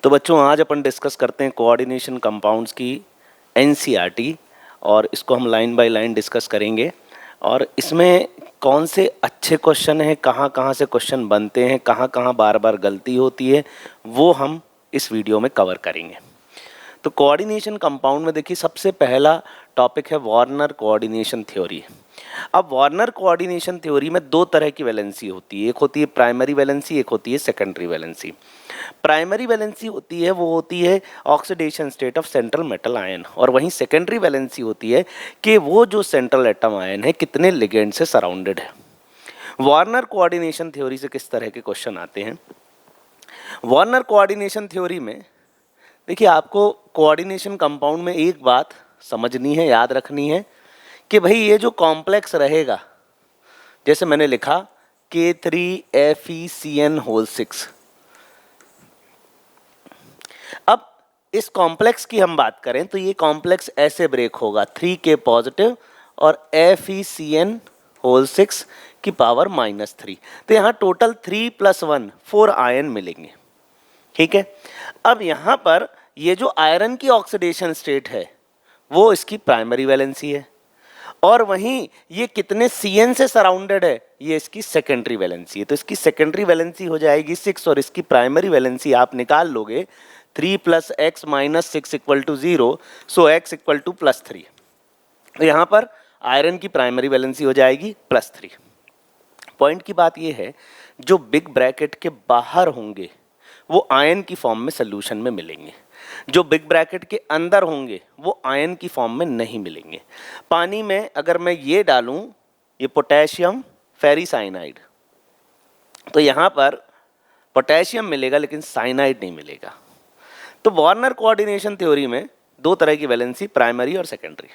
तो बच्चों आज अपन डिस्कस करते हैं कोऑर्डिनेशन कंपाउंड्स की एनसीईआरटी और इसको हम लाइन बाय लाइन डिस्कस करेंगे और इसमें कौन से अच्छे क्वेश्चन हैं, कहाँ कहाँ से क्वेश्चन बनते हैं, कहाँ कहाँ बार बार गलती होती है, वो हम इस वीडियो में कवर करेंगे। तो कोऑर्डिनेशन कंपाउंड में देखिए सबसे पहला टॉपिक है वार्नर कोऑर्डिनेशन थ्योरी। अब वार्नर कोऑर्डिनेशन थ्योरी में दो तरह की वैलेंसी होती है, एक होती है प्राइमरी वैलेंसी, एक होती है सेकेंडरी वैलेंसी। प्राइमरी वैलेंसी होती है वो होती है oxidation state of central metal ion, और वहीं सेकेंडरी वैलेंसी होती है कि वो जो सेंट्रल एटम आयन है कितने लिगेंड से सराउंडेड है। वार्नर कोऑर्डिनेशन थ्योरी से किस तरह के क्वेश्चन आते हैं? वार्नर कोऑर्डिनेशन थ्योरी में देखिए आपको कोऑर्डिनेशन कंपाउंड में एक बात समझनी है, याद रखनी है कि भाई ये जो कॉम्प्लेक्स रहेगा, जैसे मैंने लिखा K3FeCN6। अब इस कॉम्प्लेक्स की हम बात करें तो ये कॉम्प्लेक्स ऐसे ब्रेक होगा 3K पॉजिटिव और FeCN6 की पावर -3। तो यहाँ टोटल 3 + 1 4 आयन मिलेंगे। ठीक है, अब यहाँ पर ये जो आयरन की ऑक्सीडेशन स्टेट है वो इसकी प्राइमरी वैलेंसी है, और वहीं ये कितने CN से सराउंडेड है ये इसकी सेकेंडरी वैलेंसी है। तो इसकी सेकेंडरी वैलेंसी हो जाएगी 6 और इसकी प्राइमरी वैलेंसी आप निकाल लोगे 3 + x - 6 = 0, सो x = +3। तो यहाँ पर आयरन की प्राइमरी वैलेंसी हो जाएगी +3। पॉइंट की बात ये है जो बिग ब्रैकेट के बाहर होंगे वो आयन की फॉर्म में सोल्यूशन में मिलेंगे, जो बिग ब्रैकेट के अंदर होंगे वो आयन की फॉर्म में नहीं मिलेंगे। पानी में अगर मैं ये डालूं ये पोटेशियम फेरिसाइनाइड, तो यहाँ पर पोटेशियम मिलेगा लेकिन साइनाइड नहीं मिलेगा। तो वार्नर कोऑर्डिनेशन थ्योरी में दो तरह की वैलेंसी, प्राइमरी और सेकेंडरी।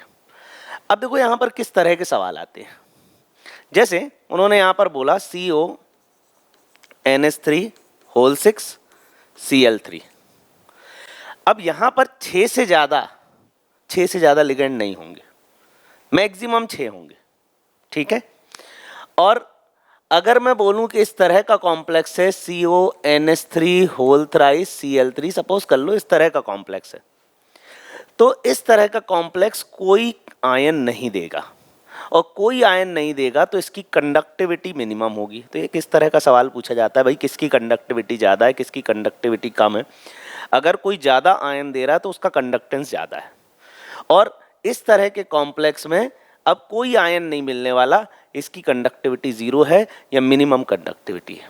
अब देखो यहाँ पर किस तरह के सवाल आते हैं। जैसे उन्होंने यहाँ पर बोला CONH3 6 Cl3। अब यहाँ पर 6 से ज़्यादा लिगेंड नहीं होंगे, मैक्सिमम 6 होंगे। ठीक है, और अगर मैं बोलूं कि इस तरह का कॉम्प्लेक्स है CONH3 Cl3, सपोज कर लो इस तरह का कॉम्प्लेक्स है, तो इस तरह का कॉम्प्लेक्स कोई आयन नहीं देगा, और कोई आयन नहीं देगा तो इसकी कंडक्टिविटी मिनिमम होगी। तो ये किस तरह का सवाल पूछा जाता है, भाई किसकी कंडक्टिविटी ज़्यादा है, किसकी कंडक्टिविटी कम है। अगर कोई ज़्यादा आयन दे रहा है तो उसका कंडक्टेंस ज़्यादा है, और इस तरह के कॉम्प्लेक्स में अब कोई आयन नहीं मिलने वाला, इसकी कंडक्टिविटी 0 है या मिनिमम कंडक्टिविटी है।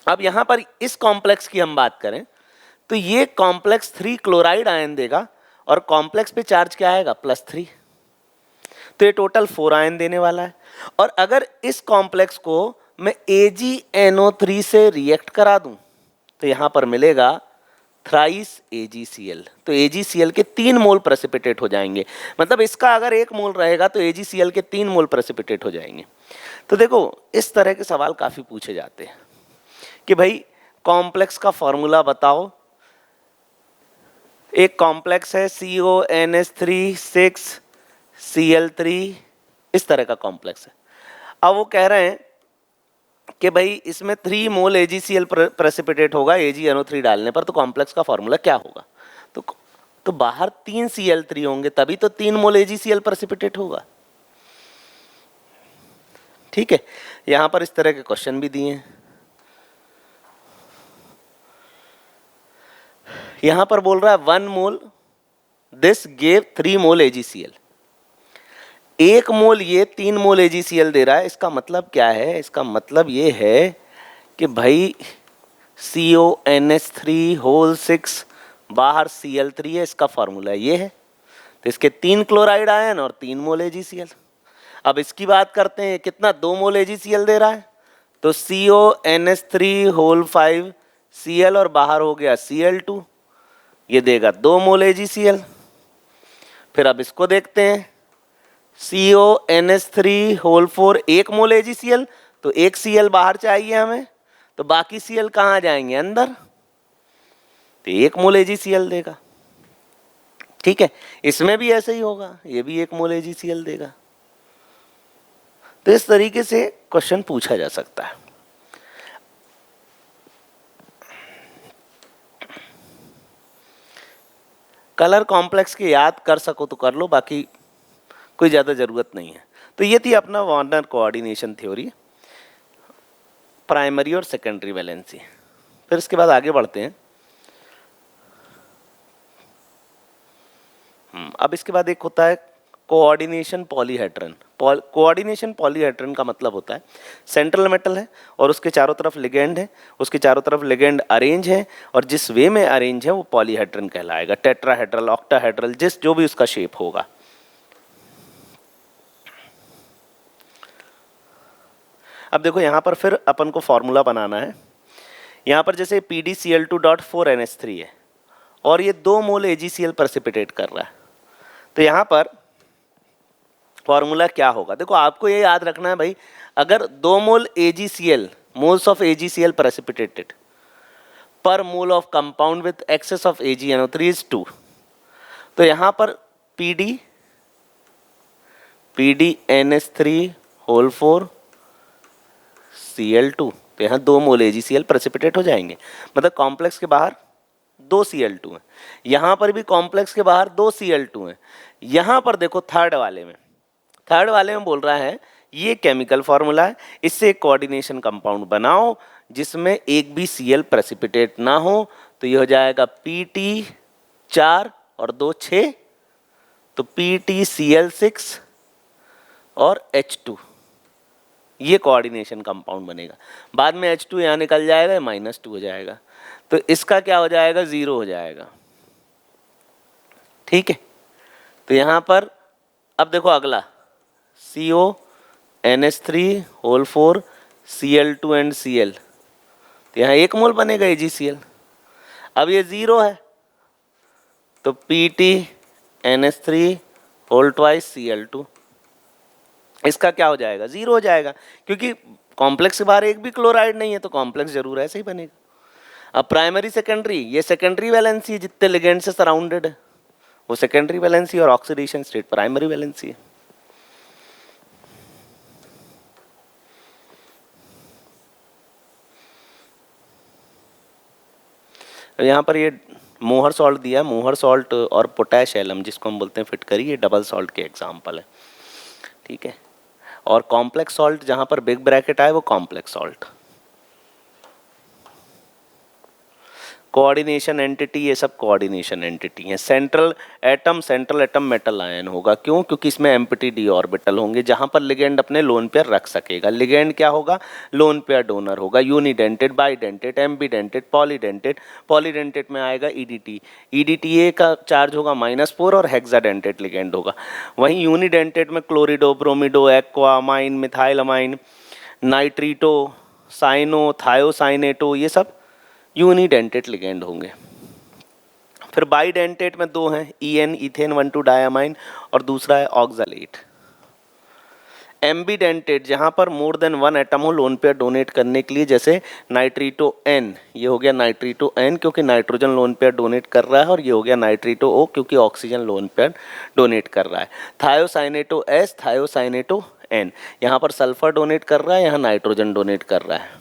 अब यहाँ पर इस कॉम्प्लेक्स की हम बात करें तो ये कॉम्प्लेक्स 3 क्लोराइड आयन देगा, और कॉम्प्लेक्स पे चार्ज क्या आएगा +3, तो ये टोटल 4 आयन देने वाला है। और अगर इस कॉम्प्लेक्स को मैं AgNO3 से रिएक्ट करा दूं तो यहाँ पर मिलेगा थ्राइस AgCl। तो AgCl के 3 मोल प्रेसिपिटेट हो जाएंगे, मतलब इसका अगर 1 मोल रहेगा तो AgCl के 3 मोल प्रेसिपिटेट हो जाएंगे। तो देखो इस तरह के सवाल काफ़ी पूछे जाते हैं कि भाई कॉम्प्लेक्स का फॉर्मूला बताओ। एक कॉम्प्लेक्स है CONH3 6 Cl3, इस तरह का कॉम्प्लेक्स है। अब वो कह रहे हैं कि भाई इसमें 3 मोल AgCl प्रेसिपिटेट होगा AgNO3 डालने पर, तो कॉम्प्लेक्स का फॉर्मूला क्या होगा? तो बाहर 3 Cl3 होंगे तभी तो 3 मोल AgCl प्रेसिपिटेट होगा। ठीक है, यहां पर इस तरह के क्वेश्चन भी दिए हैं। यहां पर बोल रहा है 1 मोल दिस गेव 3 मोल AgCl, 1 मोल ये 3 मोल AgCl दे रहा है। इसका मतलब क्या है? इसका मतलब ये है कि भाई CONH3 बाहर Cl3 है, इसका फॉर्मूला ये है। तो इसके 3 क्लोराइड आयन और 3 मोल AgCl। अब इसकी बात करते हैं, कितना 2 मोल AgCl दे रहा है, तो CONH3 Cl और बाहर हो गया Cl2, ये देगा 2 मोल AgCl। फिर अब इसको देखते हैं, CONH3 1 मोल AgCl, तो 1 Cl बाहर चाहिए हमें, तो बाकी Cl कहाँ जाएंगे? अंदर, तो 1 मोल AgCl देगा। ठीक है, इसमें भी ऐसे ही होगा, ये भी 1 मोल AgCl देगा। तो इस तरीके से क्वेश्चन पूछा जा सकता है। कलर कॉम्प्लेक्स के याद कर सको तो कर लो, बाकी कोई ज़्यादा ज़रूरत नहीं है। तो ये थी अपना वार्नर कोऑर्डिनेशन थ्योरी, प्राइमरी और सेकेंडरी वैलेंसी। फिर इसके बाद आगे बढ़ते हैं। अब इसके बाद एक होता है कोऑर्डिनेशन पॉलीहेड्रन। कोऑर्डिनेशन पॉलीहेड्रन का मतलब होता है सेंट्रल मेटल है और उसके चारों तरफ लिगेंड है, उसके चारों तरफ लिगेंड अरेंज है और जिस वे में अरेंज है वो पॉलीहेड्रन कहलाएगा। टेट्राहेड्रल, ऑक्टाहेड्रल, जो भी उसका शेप होगा। अब देखो यहाँ पर फिर अपन को फॉर्मूला बनाना है। यहाँ पर जैसे PdCl2.4NH3 है और ये 2 मोल AgCl प्रेसिपिटेट कर रहा है, तो यहाँ पर फॉर्मूला क्या होगा? देखो आपको ये याद रखना है भाई, अगर 2 mole AgCl, moles of AgCl precipitated पर mole of compound with excess of AgNO3 is 2, तो यहाँ पर PdNH3 होल 4 Cl2, तो यहाँ 2 मोल AgCl प्रेसिपिटेट हो जाएंगे। मतलब कॉम्प्लेक्स के बाहर 2 Cl2 हैं, यहाँ पर भी कॉम्प्लेक्स के बाहर 2 Cl2 हैं। यहाँ पर देखो थर्ड वाले में बोल रहा है ये केमिकल फॉर्मूला है, इससे एक कोऑर्डिनेशन कंपाउंड बनाओ जिसमें एक भी Cl प्रेसिपिटेट ना हो, तो ये हो जाएगा Pt 4 और 2 6, तो PtCl6 और H2, ये कोऑर्डिनेशन कंपाउंड बनेगा। बाद में H2 यहाँ निकल जाएगा, -2 हो जाएगा, तो इसका क्या हो जाएगा? 0 हो जाएगा। ठीक है, तो यहाँ पर अब देखो अगला CONH3 whole 4 Cl2 and Cl, तो यहाँ 1 मोल बनेगा AgCl। अब ये 0 है तो PtNH3 होल ट्वाइस Cl2, इसका क्या हो जाएगा? 0 हो जाएगा, क्योंकि कॉम्प्लेक्स के बाहर एक भी क्लोराइड नहीं है तो कॉम्प्लेक्स जरूर ऐसे ही बनेगा। अब प्राइमरी सेकेंडरी, ये सेकेंडरी वैलेंसी जितने लिगेंड से सराउंडेड है वो सेकेंडरी वैलेंसी और ऑक्सीडेशन स्टेट प्राइमरी वैलेंसी है। यहाँ पर ये मोहर सॉल्ट दिया, मोहर सॉल्ट और पोटैश एलम जिसको हम बोलते हैं फिटकरी, ये डबल सॉल्ट के एग्जाम्पल है। ठीक है, और कॉम्प्लेक्स सॉल्ट जहाँ पर बिग ब्रैकेट आए वो कॉम्प्लेक्स सॉल्ट। कोऑर्डिनेशन एंटिटी, ये सब कोऑर्डिनेशन एंटिटी हैं। सेंट्रल एटम मेटल आयन होगा, क्यों? क्योंकि इसमें एम्प्टी डी ऑर्बिटल होंगे जहां पर लिगेंड अपने लोन पेयर रख सकेगा। लिगेंड क्या होगा? लोन पेयर डोनर होगा। Unidentate, bidentate, एम्बीडेंटेड, polydentate. पॉलीडेंटेड में आएगा EDT, EDTA का चार्ज होगा -4 और हेक्साडेंटेड लिगेंड होगा। वहीं यूनिडेंटेड में chlorido, bromido, aqua, amine, methylamine, nitrito, cyano, thiocyanato, ये सब यूनिडेंटेड लिगेंड होंगे। फिर बाइडेंटेट में 2 हैं, EN इथेन 1,2 डायमाइन और दूसरा है ऑक्सलेट। एम्बीडेंटेट जहां पर मोर देन 1 एटम हो लोन पेयर डोनेट करने के लिए, जैसे नाइट्रीटो N, ये हो गया नाइट्रीटो N क्योंकि नाइट्रोजन लोन पेयर डोनेट कर रहा है, और ये हो गया नाइट्रीटो O क्योंकि ऑक्सीजन लोन पेयर डोनेट कर रहा है। थायोसाइनेटो S, थायोसाइनेटो N, यहाँ पर सल्फर डोनेट कर रहा है, यहाँ नाइट्रोजन डोनेट कर रहा है।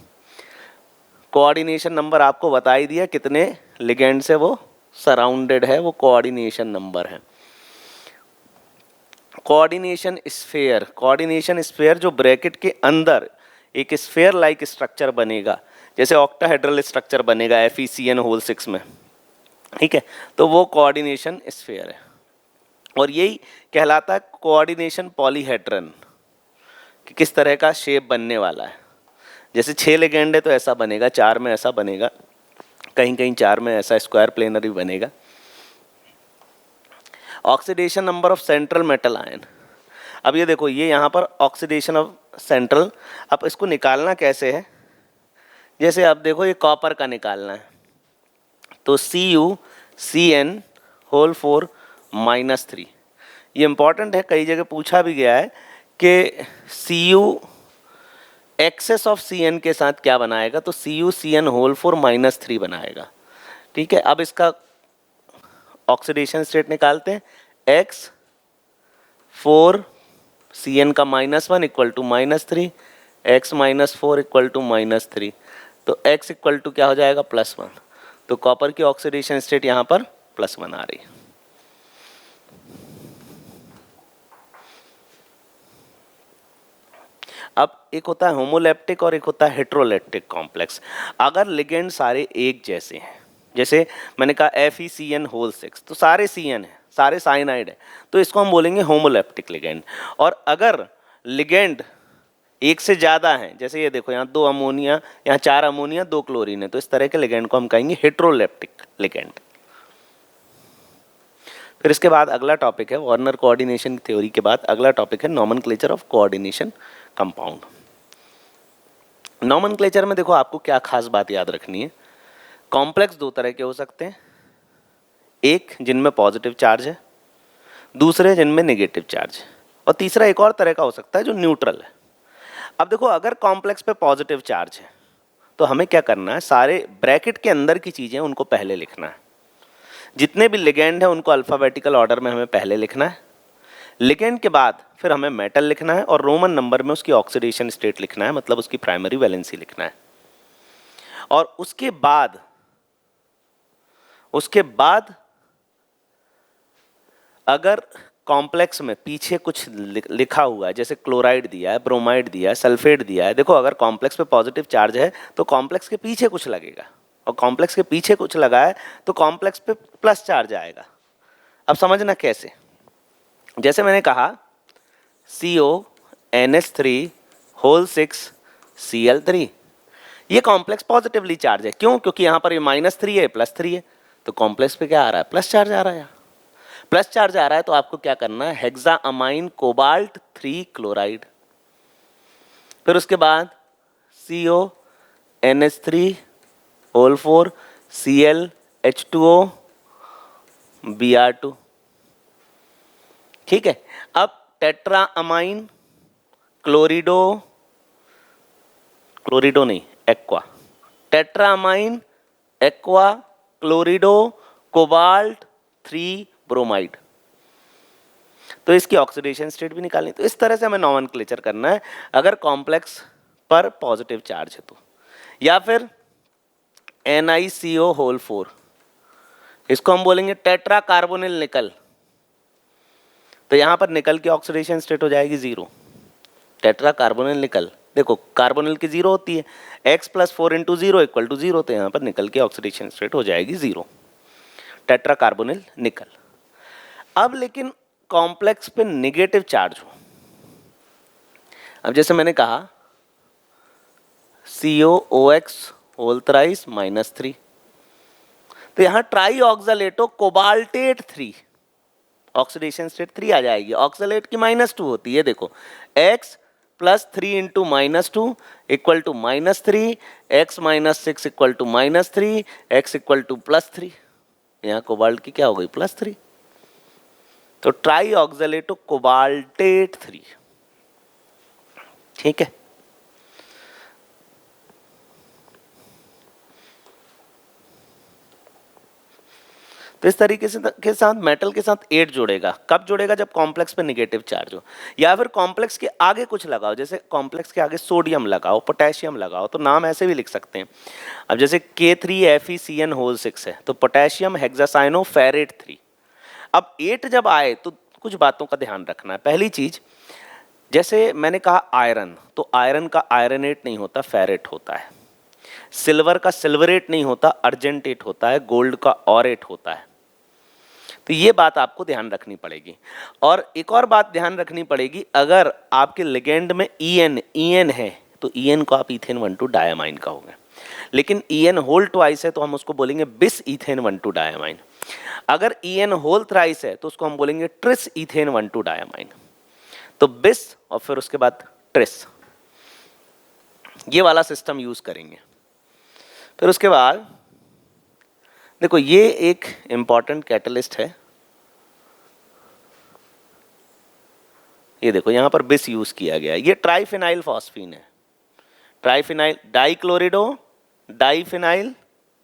कोऑर्डिनेशन नंबर आपको बता ही दिया, कितने लिगेंड से वो सराउंडेड है, वो कोऑर्डिनेशन नंबर है। कोऑर्डिनेशन स्फेयर जो ब्रैकेट के अंदर एक स्फेयर लाइक स्ट्रक्चर बनेगा, जैसे ऑक्टाहेड्रल स्ट्रक्चर बनेगा FeCN होल 6 में। ठीक है, तो वो कोऑर्डिनेशन स्फेयर है, और यही कहलाता है कोऑर्डिनेशन पॉलीहेड्रन कि किस तरह का शेप बनने वाला है। जैसे 6 लिगेंड है तो ऐसा बनेगा, 4 में ऐसा बनेगा, कहीं कहीं 4 में ऐसा स्क्वायर प्लेनर भी बनेगा। Oxidation number of central metal ion, अब ये देखो, ये यहाँ पर ऑक्सीडेशन ऑफ सेंट्रल, अब इसको निकालना कैसे है? जैसे अब देखो ये कॉपर का निकालना है, तो CuCN होल 4 -3, ये इंपॉर्टेंट है, कई जगह पूछा भी गया है कि Cu एक्सेस ऑफ Cn के साथ क्या बनाएगा, तो CuCN होल 4 -3 बनाएगा। ठीक है, अब इसका ऑक्सीडेशन स्टेट निकालते हैं, X 4 Cn का -1 equal to -3, X -4 equal to -3, तो X इक्वल टू क्या हो जाएगा? +1, तो कॉपर की ऑक्सीडेशन स्टेट यहाँ पर +1 आ रही है। अब एक होता है होमोलेप्टिक और एक होता है हेट्रोलेप्टिक कॉम्प्लेक्स। अगर लिगेंड सारे एक जैसे हैं, जैसे मैंने कहा FeCN6 तो सारे CN है, सारे साइनाइड है, तो इसको हम बोलेंगे होमोलेप्टिक लिगेंड। और अगर लिगेंड एक से ज़्यादा हैं, जैसे ये देखो यहाँ 2 अमोनिया, यहाँ 4 अमोनिया 2 क्लोरीन है, तो इस तरह के लिगेंड को हम कहेंगे हेट्रोलेप्टिक लिगेंड। फिर इसके बाद अगला टॉपिक है वार्नर कोऑर्डिनेशन थ्योरी के बाद अगला टॉपिक है nomenclature of coordination compound. Nomenclature में देखो आपको क्या खास बात याद रखनी है, कॉम्प्लेक्स दो तरह के हो सकते हैं, एक जिनमें पॉजिटिव चार्ज है, दूसरे जिनमें नेगेटिव चार्ज है, और तीसरा एक और तरह का हो सकता है जो न्यूट्रल है। अब देखो अगर कॉम्प्लेक्स पे पॉजिटिव चार्ज है तो हमें क्या करना है, सारे ब्रैकेट के अंदर की चीज़ें उनको पहले लिखना है। जितने भी लिगेंड हैं उनको अल्फ़ाबेटिकल ऑर्डर में हमें पहले लिखना है, लिगेंड के बाद फिर हमें मेटल लिखना है और रोमन नंबर में उसकी ऑक्सीडेशन स्टेट लिखना है, मतलब उसकी प्राइमरी वैलेंसी लिखना है। और उसके बाद अगर कॉम्प्लेक्स में पीछे कुछ लिखा हुआ है, जैसे क्लोराइड दिया है, ब्रोमाइड दिया है, सल्फेट दिया है, देखो अगर कॉम्प्लेक्स पे पॉजिटिव चार्ज है तो कॉम्प्लेक्स के पीछे कुछ लगेगा, और कॉम्प्लेक्स के पीछे कुछ लगा है तो कॉम्प्लेक्स पे प्लस चार्ज आएगा। अब समझना कैसे, जैसे मैंने कहा CONH3 6Cl3, ये कॉम्प्लेक्स पॉजिटिवली चार्ज है, क्यों? क्योंकि यहाँ पर ये -3 है, +3 है, तो कॉम्प्लेक्स पे क्या आ रहा है, प्लस चार्ज आ रहा है। प्लस चार्ज आ रहा है तो आपको क्या करना है, हेक्साअमाइन कोबाल्ट 3 क्लोराइड, फिर उसके बाद CONH3 ClH2O Br2, ठीक है। अब टेट्राअमाइन क्लोरिडो नहीं, एक्वा, टेट्राअमाइन एक्वा क्लोरिडो कोबाल्ट 3 ब्रोमाइड, तो इसकी ऑक्सीडेशन स्टेट भी निकालनी। तो इस तरह से हमें नॉमेनक्लेचर करना है अगर कॉम्प्लेक्स पर पॉजिटिव चार्ज है तो। या फिर NiCO4, इसको हम बोलेंगे टेट्रा कार्बोनिल निकल, तो यहाँ पर निकल की ऑक्सीडेशन स्टेट हो जाएगी 0। टेट्रा कार्बोनिल निकल, देखो कार्बोनिल की 0 होती है, X + 4 × 0 = 0, तो यहाँ पर निकल की ऑक्सीडेशन स्टेट हो जाएगी 0, टेट्रा कार्बोनिल निकल। अब लेकिन कॉम्प्लेक्स पे नेगेटिव चार्ज हो, अब जैसे मैंने कहा COOX -3, तो यहाँ ट्राई ऑक्सलेटो कोबाल्टेट 3, ऑक्सीडेशन स्टेट 3 आ जाएगी, ऑक्सलेट की -2 होती है, देखो X + 3 × -2 = -3, X - 6 = -3, X = +3, यहाँ कोबाल्ट की क्या हो गई, +3, तो ट्राई ऑक्सलेटो कोबाल्टेट 3, ठीक है। तो इस तरीके से के साथ मेटल के साथ 8 जुड़ेगा, कब जुड़ेगा, जब कॉम्प्लेक्स पे नेगेटिव चार्ज हो, या फिर कॉम्प्लेक्स के आगे कुछ लगाओ, जैसे कॉम्प्लेक्स के आगे सोडियम लगाओ, पोटेशियम लगाओ, तो नाम ऐसे भी लिख सकते हैं। अब जैसे K3FeCN6 है तो पोटेशियम हेक्सासाइनोफेरेट 3। अब 8 जब आए तो कुछ बातों का ध्यान रखना है। पहली चीज, जैसे मैंने कहा आयरन, तो आयरन का आयरनेट नहीं होता, फेरेट होता है। सिल्वर का सिल्वरेट नहीं होता, अर्जेंटेट होता है। गोल्ड का ऑरेट होता है। तो ये बात आपको ध्यान रखनी पड़ेगी। और एक और बात ध्यान रखनी पड़ेगी, अगर आपके लिगेंड में EN है तो EN को आप इथेन 1,2 डायमाइन कहोगे, लेकिन EN होल ट्वाइस है तो हम उसको बोलेंगे बिस इथेन 1,2 डायमाइन। अगर EN होल थ्राइस है तो उसको हम बोलेंगे ट्रिस इथेन 1,2 डायमाइन। तो बिस और फिर उसके बाद ट्रिस, ये वाला सिस्टम यूज करेंगे। फिर उसके बाद देखो ये एक इंपॉर्टेंट कैटलिस्ट है, ये देखो यहाँ पर बिस यूज किया गया है। ये ट्राइफिनाइल फॉस्फीन है, triphenyl dichlorido diphenyl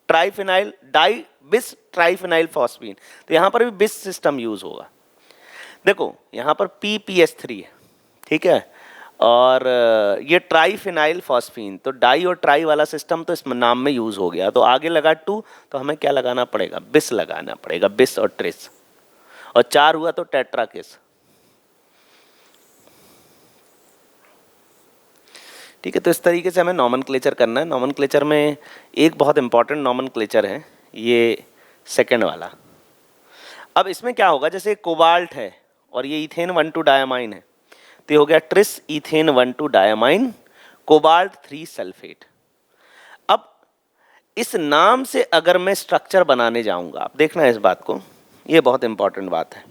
triphenyl di bis triphenyl phosphine, तो यहाँ पर भी बिस सिस्टम यूज होगा। देखो यहाँ पर PPS3 है, ठीक है, और ये ट्राइफिनाइल फॉस्फीन, तो डाई और ट्राई वाला सिस्टम तो इस नाम में यूज हो गया। तो आगे लगा 2 तो हमें क्या लगाना पड़ेगा, बिस लगाना पड़ेगा, बिस और ट्रिस, और 4 हुआ तो टेट्राकिस। ठीक है, तो इस तरीके से हमें नॉमेनक्लेचर करना है। नॉमेनक्लेचर में एक बहुत इंपॉर्टेंट नॉमेनक्लेचर है ये सेकंड वाला। अब इसमें क्या होगा, जैसे कोबाल्ट है और ये इथेन 1,2 डायमाइन है, तो ये हो गया tris ethane 1,2 diamine cobalt 3 sulphate. अब इस नाम से अगर मैं स्ट्रक्चर बनाने जाऊंगा, आप देखना है इस बात को, ये बहुत इंपॉर्टेंट बात है।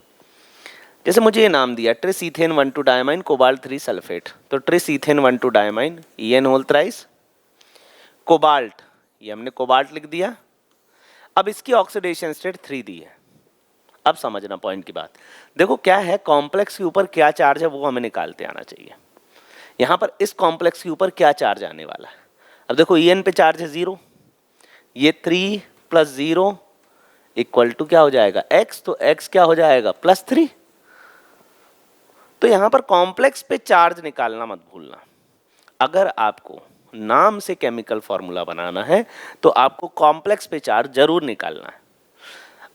जैसे मुझे ये नाम दिया tris ethane 1,2 diamine cobalt 3 sulphate, तो tris ethane 1,2 diamine EN whole thrice cobalt, ये हमने कोबाल्ट लिख दिया। अब इसकी ऑक्सीडेशन स्टेट 3 दी है। अब समझना पॉइंट की बात, देखो क्या है, कॉम्प्लेक्स के ऊपर क्या चार्ज है वो हमें निकालते आना चाहिए। यहाँ पर इस कॉम्प्लेक्स के ऊपर क्या चार्ज आने वाला है। अब देखो EN पे चार्ज है 0, ये 3 + 0 = क्या हो जाएगा x, तो x क्या हो जाएगा +3। तो यहाँ पर कॉम्प्लेक्स पे चार्ज निकालना मत भूलना। अगर आपको नाम से केमिकल फॉर्मूला बनाना है तो आपको कॉम्प्लेक्स पे चार्ज जरूर निकालना है।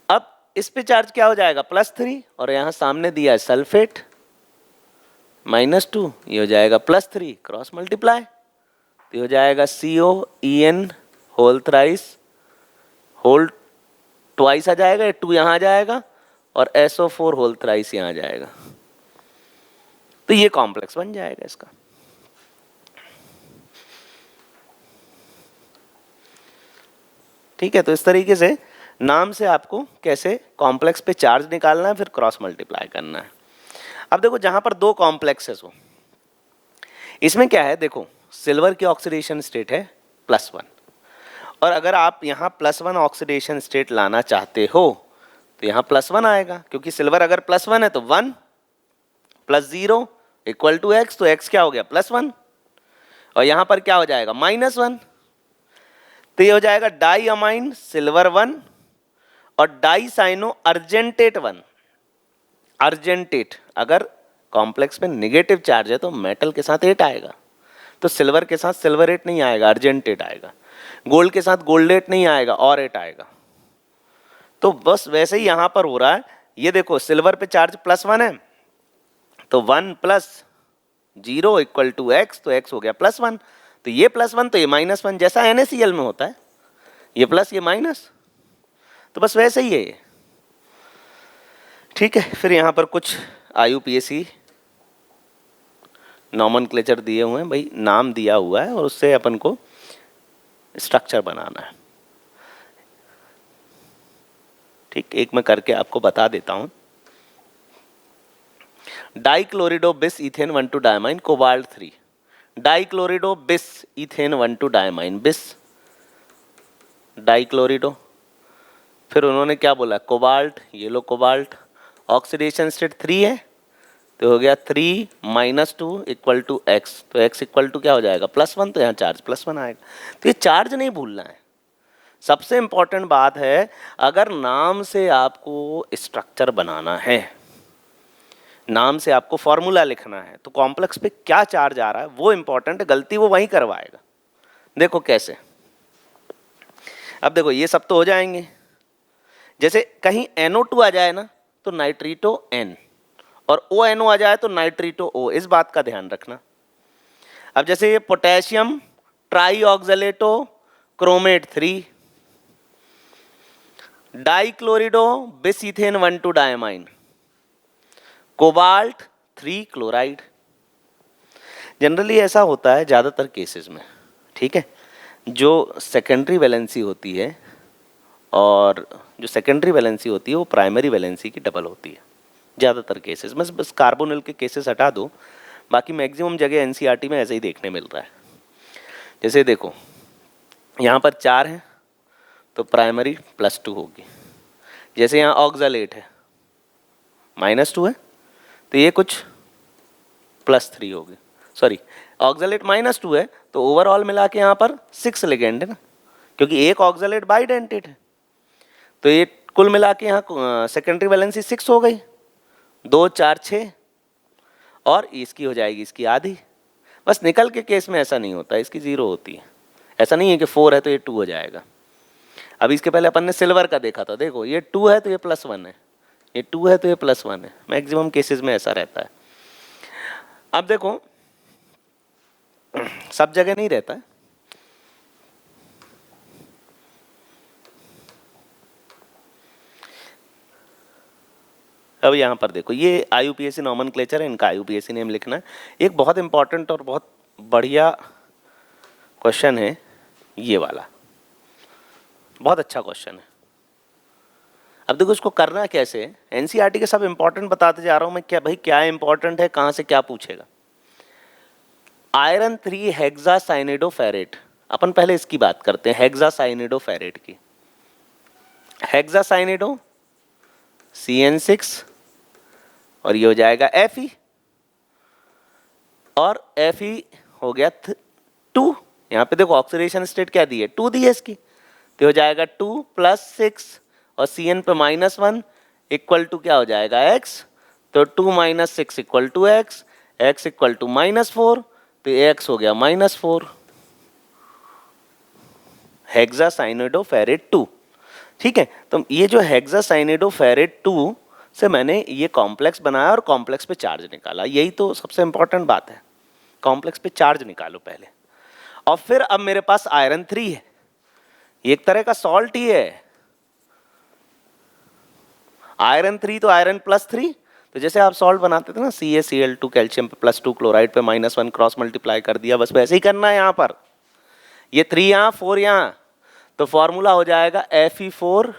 अब इस पे चार्ज क्या हो जाएगा +3, और यहाँ सामने दिया है सल्फेट -2, ये हो जाएगा +3 क्रॉस मल्टीप्लाई, तो ये हो जाएगा COEN whole thrice whole twice आ जाएगा, 2 यहाँ आ जाएगा और SO4 होल थ्राइस यहाँ आ जाएगा, तो ये कॉम्प्लेक्स बन जाएगा इसका। ठीक है, तो इस तरीके से नाम से आपको कैसे कॉम्प्लेक्स पे चार्ज निकालना है, फिर क्रॉस मल्टीप्लाई करना है। अब देखो जहां पर 2 कॉम्प्लेक्सेस हो, इसमें क्या है, देखो सिल्वर की ऑक्सीडेशन स्टेट है +1, और अगर आप यहाँ +1 ऑक्सीडेशन स्टेट लाना चाहते हो तो यहाँ +1 आएगा, क्योंकि सिल्वर अगर +1 है तो 1 + 0 = x, तो x क्या हो गया +1, और यहाँ पर क्या हो जाएगा -1, तो ये हो जाएगा डाई अमाइन सिल्वर 1 और डाई साइनो अर्जेंटेट 1। अर्जेंटेट अगर कॉम्प्लेक्स में नेगेटिव चार्ज है तो मेटल के साथ 8 आएगा, तो सिल्वर के साथ सिल्वरेट नहीं आएगा, अर्जेंटेट आएगा। गोल्ड के साथ गोल्डेट नहीं आएगा, ऑरेट आएगा। तो बस वैसे ही यहां पर हो रहा है। ये देखो सिल्वर पे चार्ज +1 है, तो 1 + 0 = x, तो x हो गया +1, तो ये +1 तो ये -1, जैसा NaCl में होता है, ये प्लस ये माइनस, तो बस वैसे ही है ये। ठीक है, फिर यहाँ पर कुछ IUPAC नॉमेनक्लेचर दिए हुए हैं, भाई नाम दिया हुआ है और उससे अपन को स्ट्रक्चर बनाना है। ठीक, एक मैं करके आपको बता देता हूँ। डाइक्लोरिडो बिस इथेन 1,2 डायमाइन कोबाल्ट 3, डाइक्लोरिडो बिस इथेन 1,2 डायमाइन, बिस डाइक्लोरिडो, फिर उन्होंने क्या बोला कोबाल्ट, ये लो कोबाल्ट, ऑक्सीडेशन स्टेट 3 है, तो हो गया 3 - 2 = x, तो x = क्या हो जाएगा +1, तो यहाँ चार्ज +1 आएगा। तो ये चार्ज नहीं भूलना है। सबसे इंपॉर्टेंट बात है, अगर नाम से आपको स्ट्रक्चर बनाना है, नाम से आपको फॉर्मूला लिखना है, तो कॉम्प्लेक्स पे क्या चार्ज आ रहा है वो इंपॉर्टेंट है, गलती वो वहीं करवाएगा। देखो कैसे, अब देखो ये सब तो हो जाएंगे, जैसे कहीं NO2 आ जाए ना तो नाइट्रीटो N, और ONO आ जाए तो नाइट्रीटो O, इस बात का ध्यान रखना। अब जैसे ये पोटेशियम ट्राईऑक्सलेटो क्रोमेट 3, डाइक्लोरिडो बिस ethane 1,2 diamine, cobalt 3 chloride. Generally ऐसा होता है ज़्यादातर केसेस में, ठीक है, जो सेकेंडरी वैलेंसी होती है, और जो सेकेंडरी वैलेंसी होती है वो प्राइमरी वैलेंसी की डबल होती है ज़्यादातर केसेस में। बस कार्बोनिल के केसेस हटा दो, बाकी मैक्सिमम जगह NCERT में ऐसे ही देखने मिल रहा है। जैसे देखो यहाँ पर 4 है तो प्राइमरी +2 होगी, जैसे यहाँ ऑक्सलेट है -2 है तो ये कुछ +3 होगी, सॉरी ऑक्सलेट -2 है तो ओवरऑल मिला के यहाँ पर 6 लिगेंड है ना, क्योंकि एक ऑक्सलेट बाइडेंटेट है, तो ये कुल मिला के यहाँ सेकेंडरी वैलेंसी 6 हो गई, 2 4 6, और इसकी हो जाएगी इसकी आधी। बस निकल के केस में ऐसा नहीं होता, इसकी 0 होती है। ऐसा नहीं है कि 4 है तो ये 2 हो जाएगा। अब इसके पहले अपन ने सिल्वर का देखा था, देखो ये 2 है तो ये +1 है, ये 2 है तो ये +1 है, मैक्सिमम केसेस में ऐसा रहता है। अब देखो सब जगह नहीं रहता है। अब यहाँ पर देखो, ये IUPAC नॉमेनक्लेचर है, इनका IUPAC नेम लिखना है। एक बहुत इंपॉर्टेंट और बहुत बढ़िया क्वेश्चन है ये वाला, बहुत अच्छा क्वेश्चन है। अब देखो इसको करना कैसे है, NCERT के सब इंपॉर्टेंट बताते जा रहा हूँ मैं, क्या भाई क्या इंपॉर्टेंट है, कहाँ से क्या पूछेगा। आयरन 3 हेक्सासाइनिडोफेरेट, अपन पहले इसकी बात करते हैं, हेक्सासाइनिडोफेरेट की। हेक्सासाइनिडो CN6 और ये हो जाएगा Fe, और Fe हो गया 2। यहाँ पे देखो ऑक्सीडेशन स्टेट क्या दी है, 2 दी है इसकी, तो हो जाएगा 2 + 6 और Cn पे -1 इक्वल टू क्या हो जाएगा x, तो 2 - 6 equal to x, x equal to -4, तो x हो गया -4। हेक्सासाइनिडोफेरेट 2, ठीक है। तो ये जो हेक्सासाइनिडोफेरेट 2 से मैंने ये कॉम्प्लेक्स बनाया और कॉम्प्लेक्स पे चार्ज निकाला, यही तो सबसे इंपॉर्टेंट बात है। कॉम्प्लेक्स पे चार्ज निकालो पहले, और फिर अब मेरे पास आयरन 3 है, ये एक तरह का सॉल्ट ही है। आयरन 3 तो आयरन +3, तो जैसे आप सॉल्ट बनाते थे ना, CaCl2 कैल्शियम पे +2 क्लोराइड पे -1 क्रॉस मल्टीप्लाई कर दिया, बस वैसे ही करना है यहाँ पर। ये 3 यहाँ 4 यहाँ, तो फॉर्मूला हो जाएगा Fe4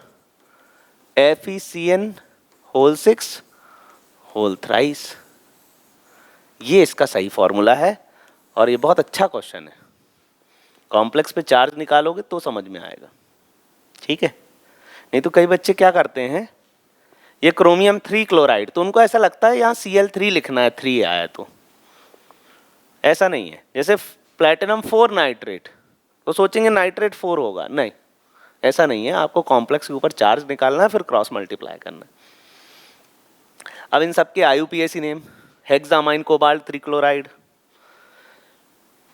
FeCN6 होल थ्राइस। ये इसका सही फॉर्मूला है और ये बहुत अच्छा क्वेश्चन है। कॉम्प्लेक्स पे चार्ज निकालोगे तो समझ में आएगा, ठीक है। नहीं तो कई बच्चे क्या करते हैं, ये क्रोमियम 3 क्लोराइड, तो उनको ऐसा लगता है यहाँ Cl3 लिखना है, 3 आया तो, ऐसा नहीं है। जैसे प्लेटिनम 4 नाइट्रेट, तो सोचेंगे नाइट्रेट 4 होगा, नहीं, ऐसा नहीं है। आपको कॉम्प्लेक्स के ऊपर चार्ज निकालना है, फिर क्रॉस मल्टीप्लाई करना है। अब इन सब के IUPAC name, hexaammine cobalt 3 chloride,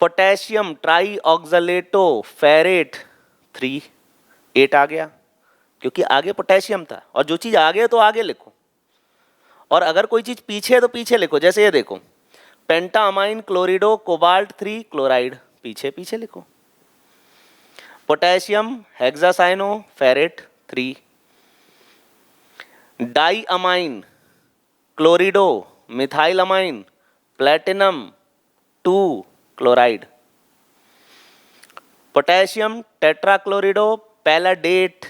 potassium tri oxalato ferrate 3, 8 आ गया क्योंकि आगे पोटेशियम था, और जो चीज आगे है तो आगे लिखो, और अगर कोई चीज पीछे है तो पीछे लिखो। जैसे ये देखो, पेंटामाइन क्लोरिडो कोबाल्ट 3 क्लोराइड, पीछे पीछे लिखो। Potassium hexacyano ferrate 3, di amine chlorido methylamine platinum 2 chloride, potassium tetrachlorido palladate,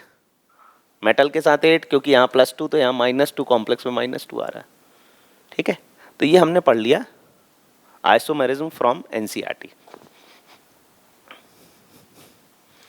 metal के साथ 8 क्योंकि यहाँ +2 तो यहाँ -2, कॉम्प्लेक्स में -2 आ रहा है, ठीक है। तो ये हमने पढ़ लिया आइसोमेरिज्म फ्रॉम NCERT।